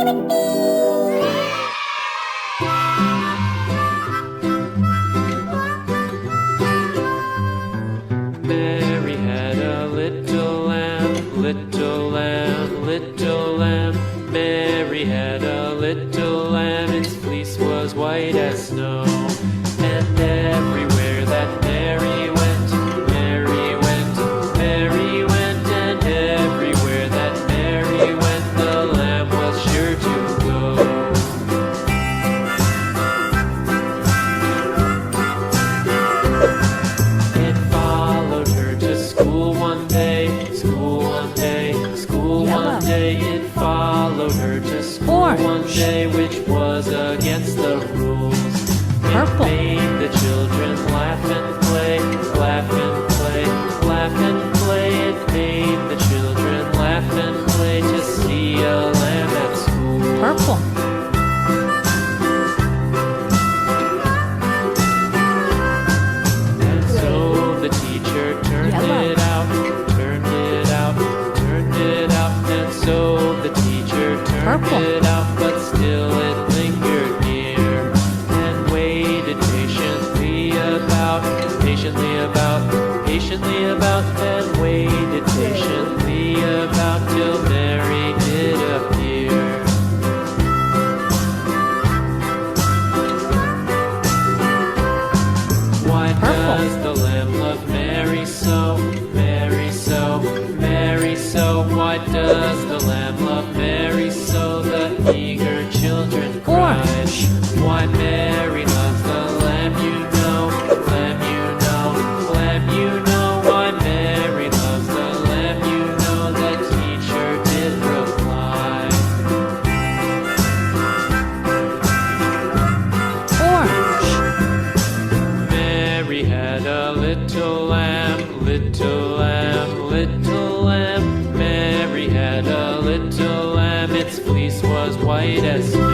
Mary had a little lamb, little lamb, little lamb. Mary had a little lamb, its fleece was white as snow. And everywhere that Mary went, Mary went, Mary went. And everywhere that Mary went, the lamb was sure to go. It followed her to school one day, school one day, school one day. It followed her to school one day, which was against the rules. Purple. It made the children laugh and play, laugh and play, laugh and play. It made the children laugh and play to see a lamb at school. Purple. And so the teacher turned it out, turned it out, turned it out. And so the teacher turned it out, but still it lingered near and waited patiently about, patiently about, patiently about, and waited patiently about till Mary did appear. Why does the lamb love Mary so, Mary so, Mary so? Why does the lamb love Mary so? The eager children cried. Why Mary loves the lamb, you know, lamb, you know, lamb, you know. Why Mary loves the lamb, you know, the teacher did reply. Mary had a little lamb, little lamb, little lamb. Mary had a little lamb, its fleece was white as snow.